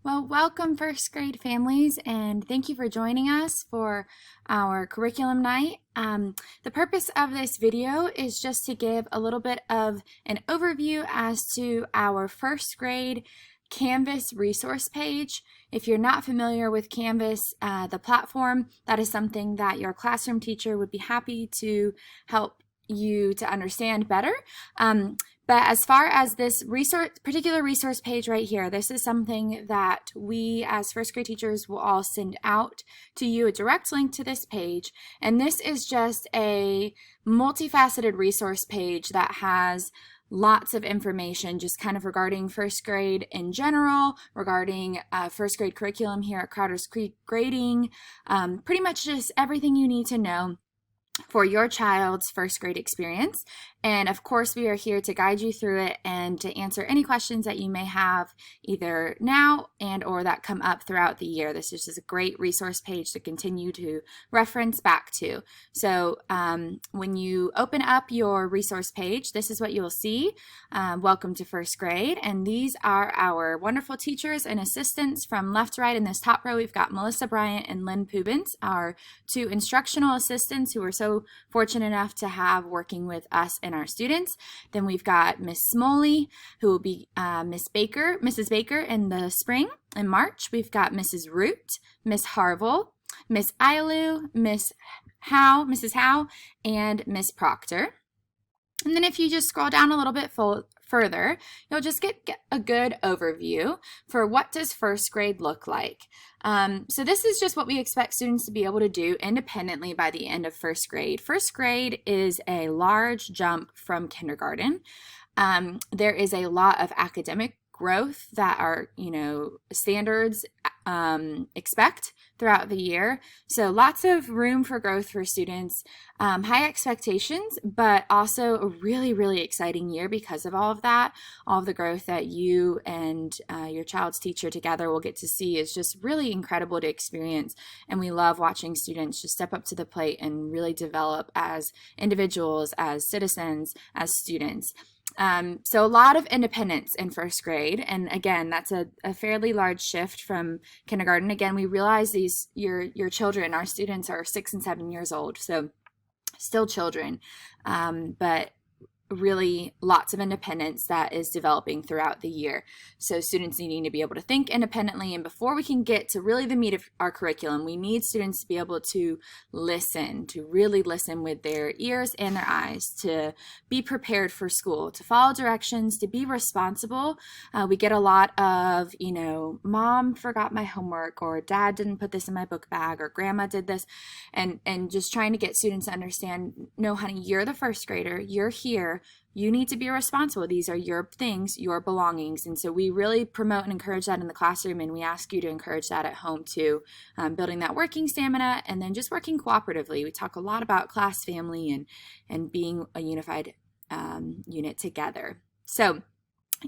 Well, welcome first grade families, and thank you for joining us for our curriculum night. The purpose of this video is just to give a little bit of an overview as to our first grade Canvas resource page. If you're not familiar with Canvas, the platform, that is something that your classroom teacher would be happy to help you to understand better. But as far as this particular resource page right here, this is something that we as first grade teachers will all send out to you, a direct link to this page. And this is just a multifaceted resource page that has lots of information just kind of regarding first grade in general, regarding first grade curriculum here at Crowder's Creek Grading, pretty much just everything you need to know for your child's first grade experience. And of course, we are here to guide you through it and to answer any questions that you may have either now and or that come up throughout the year. This is just a great resource page to continue to reference back to. So when you open up your resource page, this is what you'll see. Welcome to first grade. And these are our wonderful teachers and assistants from left to right. In this top row, we've got Melissa Bryant and Lynn Pubens, our two instructional assistants who are so fortunate enough to have working with us and our students. Then we've got Miss Smoley, who will be Mrs. Baker in the spring. In March, we've got Mrs. Root, Miss Harville, Miss Ailu, Mrs. Howe, and Miss Proctor. And then if you just scroll down a little bit further, you'll just get a good overview for what does first grade look like. So this is just what we expect students to be able to do independently by the end of first grade. First grade is a large jump from kindergarten. There is a lot of academic growth that our standards expect throughout the year. So lots of room for growth for students, high expectations, but also a really, really exciting year because of all of that. All of the growth that you and your child's teacher together will get to see is just really incredible to experience. And we love watching students just step up to the plate and really develop as individuals, as citizens, as students. So a lot of independence in first grade. And again, that's a fairly large shift from kindergarten. Again, we realize your children, our students are 6 and 7 years old. So still children, but really lots of independence that is developing throughout the year. So students needing to be able to think independently. And before we can get to really the meat of our curriculum, we need students to be able to listen, to really listen with their ears and their eyes, to be prepared for school, to follow directions, to be responsible. We get a lot of, mom forgot my homework, or dad didn't put this in my book bag, or grandma did this. And just trying to get students to understand, no, honey, you're the first grader, you're here. You need to be responsible. These are your things, your belongings. And so we really promote and encourage that in the classroom, and we ask you to encourage that at home too, building that working stamina and then just working cooperatively. We talk a lot about class, family, and being a unified unit together. So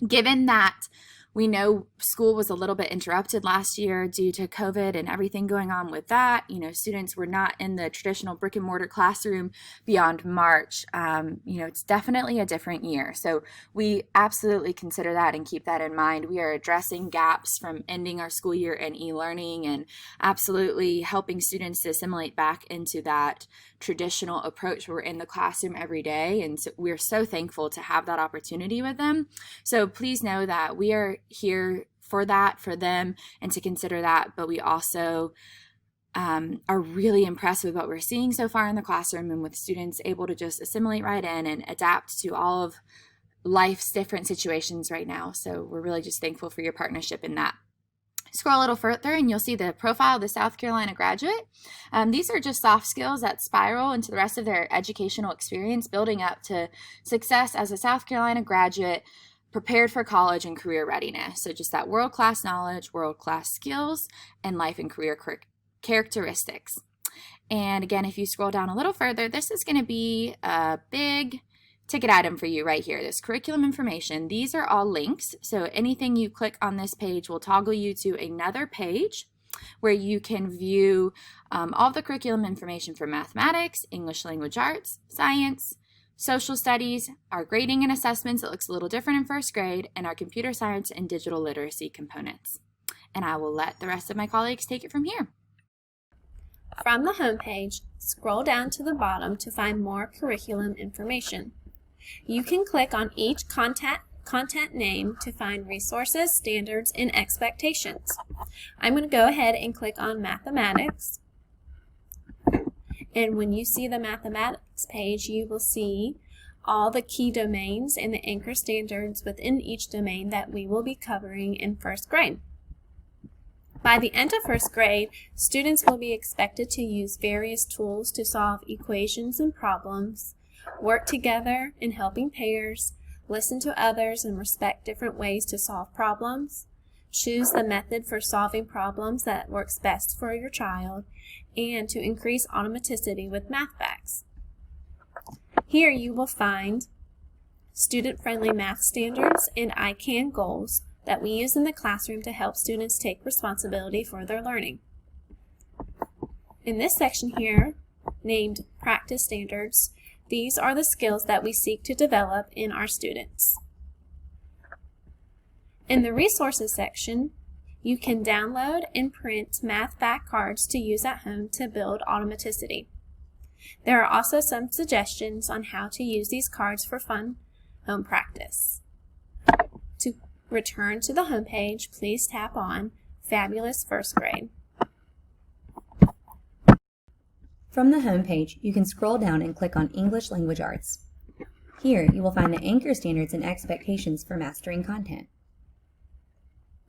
given that we know school was a little bit interrupted last year due to COVID and everything going on with that. Students were not in the traditional brick and mortar classroom beyond March. It's definitely a different year. So we absolutely consider that and keep that in mind. We are addressing gaps from ending our school year in e-learning and absolutely helping students to assimilate back into that traditional approach where we're in the classroom every day. And so we're so thankful to have that opportunity with them. So please know that we are here for that, for them, and to consider that. But we also are really impressed with what we're seeing so far in the classroom and with students able to just assimilate right in and adapt to all of life's different situations right now. So we're really just thankful for your partnership in that. Scroll a little further and you'll see the profile of the South Carolina graduate. These are just soft skills that spiral into the rest of their educational experience, building up to success as a South Carolina graduate, prepared for college and career readiness. So just that world-class knowledge, world-class skills, and life and career characteristics. And again, if you scroll down a little further, this is going to be a big ticket item for you right here, this curriculum information. These are all links. So anything you click on this page will toggle you to another page where you can view all the curriculum information for mathematics, English language arts, science, social studies, our grading and assessments, it looks a little different in first grade, and our computer science and digital literacy components. and I will let the rest of my colleagues take it from here. From the homepage, scroll down to the bottom to find more curriculum information. You can click on each content name to find resources, standards, and expectations. I'm going to go ahead and click on mathematics. And when you see the mathematics page, you will see all the key domains and the anchor standards within each domain that we will be covering in first grade. By the end of first grade, students will be expected to use various tools to solve equations and problems, work together in helping pairs, listen to others and respect different ways to solve problems, choose the method for solving problems that works best for your child, and to increase automaticity with math facts. Here you will find student-friendly math standards and ICANN goals that we use in the classroom to help students take responsibility for their learning. In this section here, named Practice Standards, these are the skills that we seek to develop in our students. In the Resources section, you can download and print math fact cards to use at home to build automaticity. There are also some suggestions on how to use these cards for fun home practice. To return to the home page, please tap on Fabulous First Grade. From the home page, you can scroll down and click on English Language Arts. Here, you will find the anchor standards and expectations for mastering content.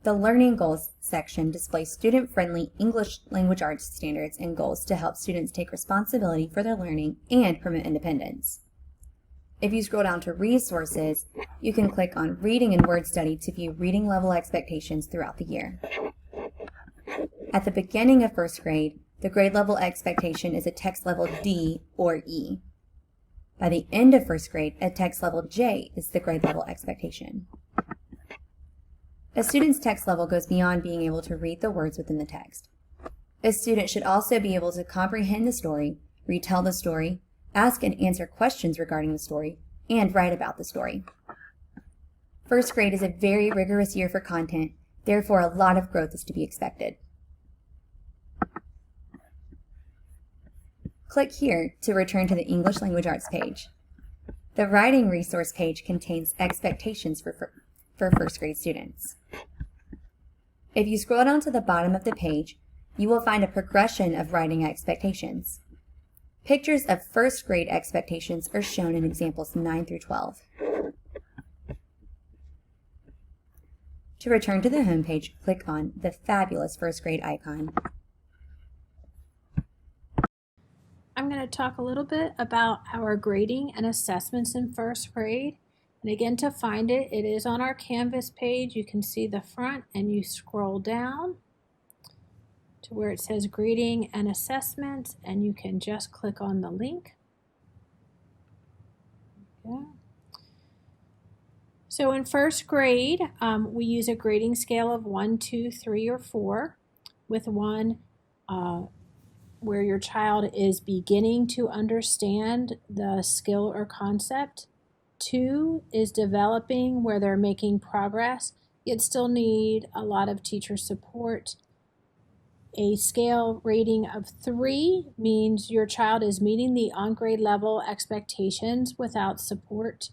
The Learning Goals section displays student-friendly English Language Arts standards and goals to help students take responsibility for their learning and promote independence. If you scroll down to Resources, you can click on Reading and Word Study to view reading level expectations throughout the year. At the beginning of first grade, the grade level expectation is a text level D or E. By the end of first grade, a text level J is the grade level expectation. A student's text level goes beyond being able to read the words within the text. A student should also be able to comprehend the story, retell the story, ask and answer questions regarding the story, and write about the story. First grade is a very rigorous year for content, therefore a lot of growth is to be expected. Click here to return to the English Language Arts page. The Writing Resource page contains expectations for first grade students. If you scroll down to the bottom of the page, you will find a progression of writing expectations. Pictures of first grade expectations are shown in examples 9 through 12. To return to the home page, click on the Fabulous First Grade icon. I'm going to talk a little bit about our grading and assessments in first grade. And again, to find it, it is on our Canvas page. You can see the front and you scroll down to where it says grading and assessments, and you can just click on the link. Okay. So in first grade, we use a grading scale of 1, 2, 3, or 4, with 1 where your child is beginning to understand the skill or concept. 2 is developing, where they're making progress, yet still need a lot of teacher support. A scale rating of 3 means your child is meeting the on-grade level expectations without support.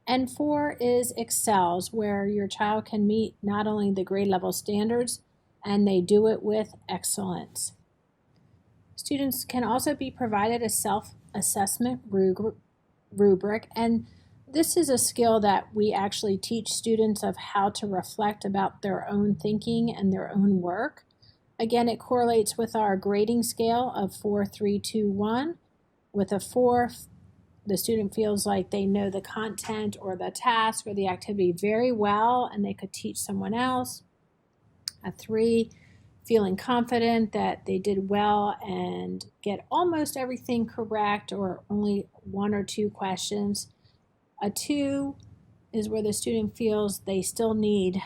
And 4 is excels, where your child can meet not only the grade level standards, and they do it with excellence. Students can also be provided a self-assessment rubric, and this is a skill that we actually teach students of how to reflect about their own thinking and their own work. Again, it correlates with our grading scale of 4, 3, 2, 1. With a 4, the student feels like they know the content or the task or the activity very well and they could teach someone else. A 3, feeling confident that they did well and get almost everything correct or only 1 or 2 questions. A 2 is where the student feels they still need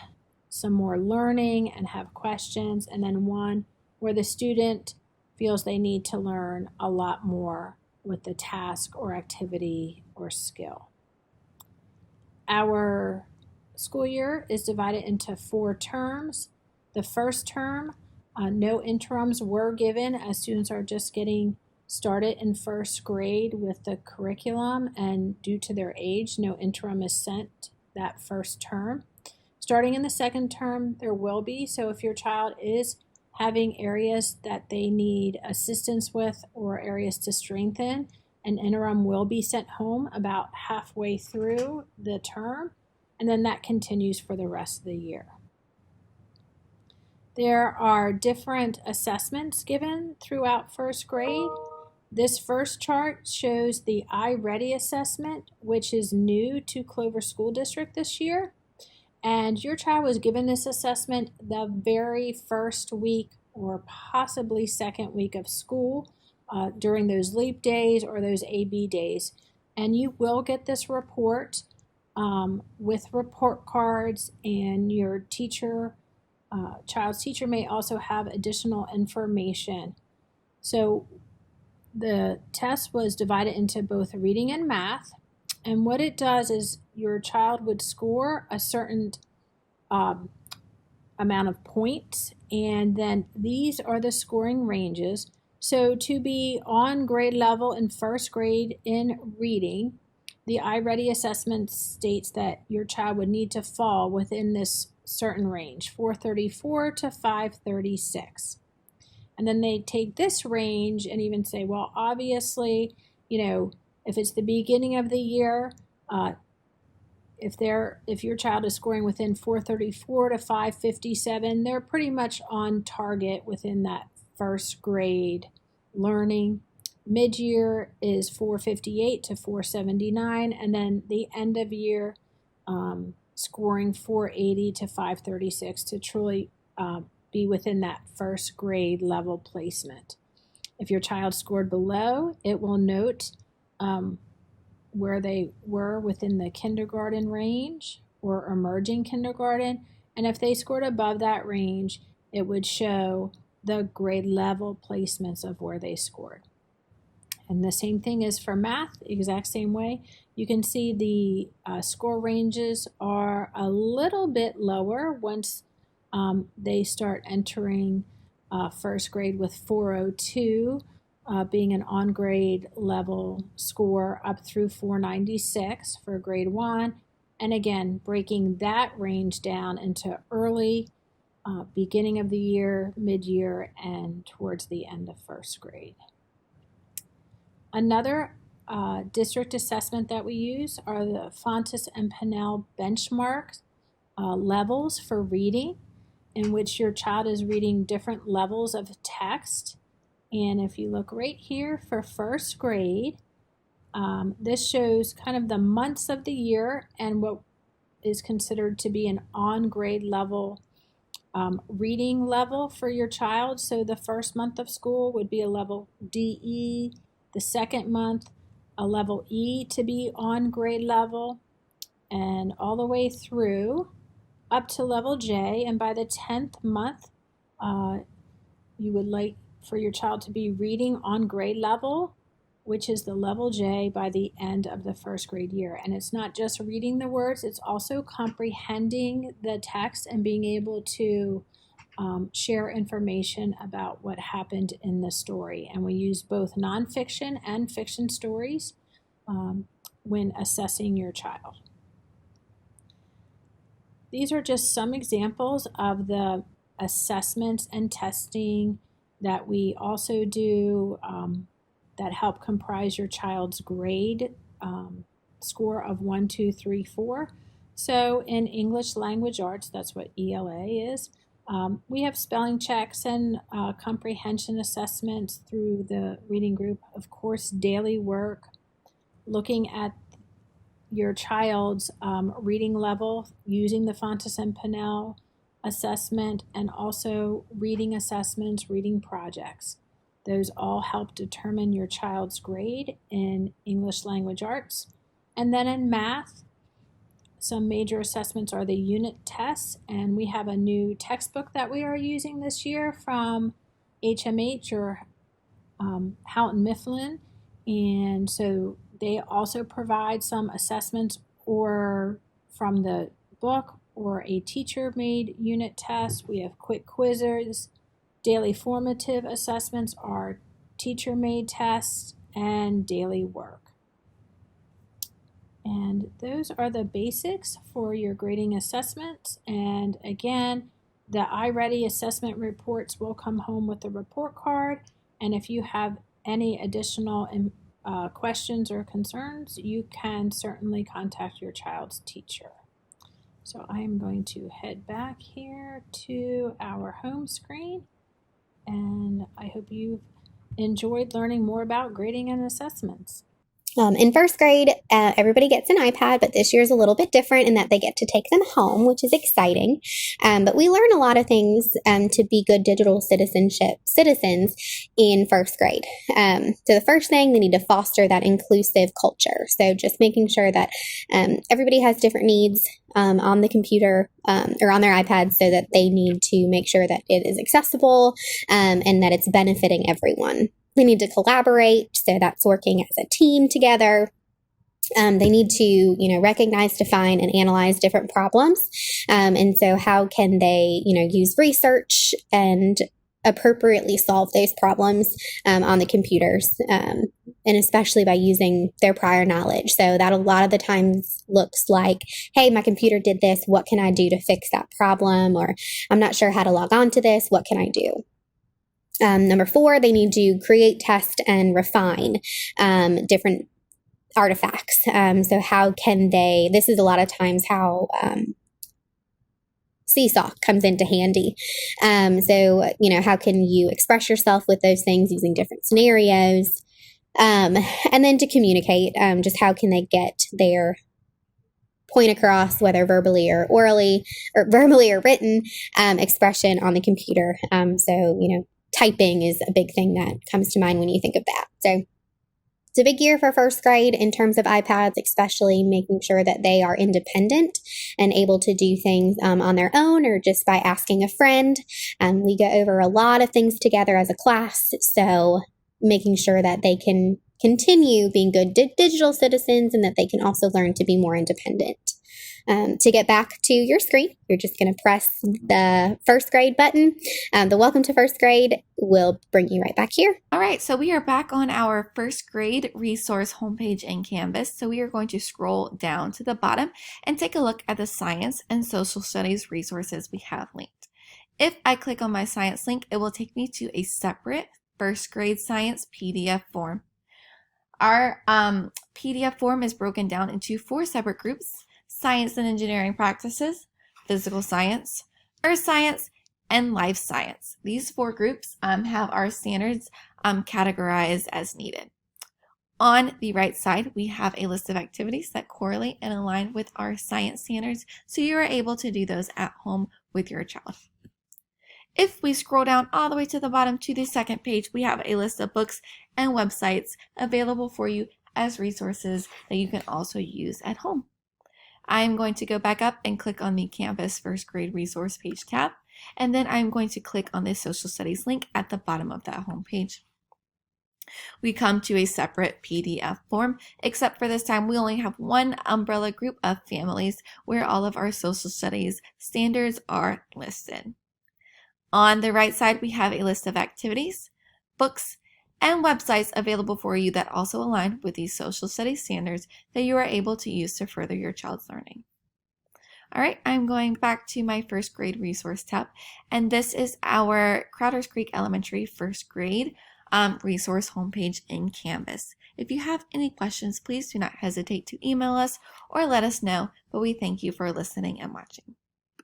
some more learning and have questions. And then 1 where the student feels they need to learn a lot more with the task or activity or skill. Our school year is divided into 4 terms. The first term, no interims were given as students are just getting started in first grade with the curriculum, and due to their age, no interim is sent that first term. Starting in the second term, there will be, so if your child is having areas that they need assistance with or areas to strengthen, an interim will be sent home about halfway through the term, and then that continues for the rest of the year. There are different assessments given throughout first grade. This first chart shows the iReady assessment, which is new to Clover School District this year. And your child was given this assessment the very first week or possibly second week of school during those leap days or those AB days. And you will get this report with report cards, and your teacher, child's teacher may also have additional information. So the test was divided into both reading and math. And what it does is your child would score a certain amount of points, and then these are the scoring ranges. So to be on grade level in first grade in reading, the iReady assessment states that your child would need to fall within this certain range, 434 to 536. And then they take this range and even say, well, obviously, if it's the beginning of the year, if your child is scoring within 434 to 557, they're pretty much on target within that first grade learning. Mid-year is 458 to 479, and then the end of year scoring 480 to 536 to truly be within that first grade level placement. If your child scored below, it will note where they were within the kindergarten range or emerging kindergarten. And if they scored above that range, it would show the grade level placements of where they scored. And the same thing is for math, exact same way. You can see the score ranges are a little bit lower once they start entering first grade, with 402 being an on-grade level score up through 496 for grade 1. And again, breaking that range down into early, beginning of the year, mid-year, and towards the end of first grade. Another district assessment that we use are the Fontes and Pinnell benchmark levels for reading, in which your child is reading different levels of text. And if you look right here for first grade, this shows kind of the months of the year and what is considered to be an on-grade level reading level for your child. So the first month of school would be a level DE, the second month a level E to be on grade level, and all the way through up to level J. And by the 10th month, you would like for your child to be reading on grade level, which is the level J, by the end of the first grade year. And it's not just reading the words, it's also comprehending the text and being able to share information about what happened in the story. And we use both nonfiction and fiction stories when assessing your child. These are just some examples of the assessments and testing that we also do that help comprise your child's grade score of 1, 2, 3, 4. So in English Language Arts, that's what ELA is, we have spelling checks and comprehension assessments through the reading group. Of course, daily work, looking at your child's reading level using the Fontes and Pinnell assessment, and also reading assessments, reading projects. Those all help determine your child's grade in English Language Arts. And then in math, some major assessments are the unit tests, and we have a new textbook that we are using this year from HMH or Houghton Mifflin, and so they also provide some assessments or from the book or a teacher-made unit test. We have quick quizzes. Daily formative assessments are teacher-made tests and daily work. And those are the basics for your grading assessments. And again, the iReady assessment reports will come home with the report card. And if you have any additional questions or concerns, you can certainly contact your child's teacher. So I am going to head back here to our home screen. And I hope you've enjoyed learning more about grading and assessments. In first grade, everybody gets an iPad, but this year is a little bit different in that they get to take them home, which is exciting. But we learn a lot of things to be good digital citizens in first grade. So the first thing, they need to foster that inclusive culture. So just making sure that everybody has different needs on the computer or on their iPad, so that they need to make sure that it is accessible and that it's benefiting everyone. They need to collaborate, so that's working as a team together. They need to, recognize, define, and analyze different problems. And so how can they, use research and appropriately solve those problems on the computers, and especially by using their prior knowledge. So that a lot of the times looks like, hey, my computer did this. What can I do to fix that problem? Or I'm not sure how to log on to this. What can I do? Number 4, they need to create, test, and refine different artifacts. So how can they, this is a lot of times how Seesaw comes into handy. So, how can you express yourself with those things using different scenarios? And then to communicate, just how can they get their point across, whether verbally or orally, or verbally or written expression on the computer. So, typing is a big thing that comes to mind when you think of that. So it's a big year for first grade in terms of iPads, especially making sure that they are independent and able to do things on their own or just by asking a friend. We go over a lot of things together as a class, so making sure that they can continue being good digital citizens and that they can also learn to be more independent. To get back to your screen, you're just going to press the first grade button. The Welcome to First Grade will bring you right back here. All right, so we are back on our first grade resource homepage in Canvas. So we are going to scroll down to the bottom and take a look at the science and social studies resources we have linked. If I click on my science link, it will take me to a separate first grade science PDF form. Our PDF form is broken down into 4 separate groups: science and engineering practices, physical science, earth science, and life science. These 4 groups have our standards categorized as needed. On the right side, we have a list of activities that correlate and align with our science standards, so you are able to do those at home with your child. If we scroll down all the way to the bottom to the second page, we have a list of books and websites available for you as resources that you can also use at home. I'm going to go back up and click on the Canvas First Grade Resource Page tab, and then I'm going to click on the Social Studies link at the bottom of that home page. We come to a separate PDF form, except for this time we only have one umbrella group of families where all of our social studies standards are listed. On the right side, we have a list of activities, books, and websites available for you that also align with these social studies standards that you are able to use to further your child's learning. All right, I'm going back to my first grade resource tab, and this is our Crowders Creek Elementary first grade resource homepage in Canvas. If you have any questions, please do not hesitate to email us or let us know, but we thank you for listening and watching.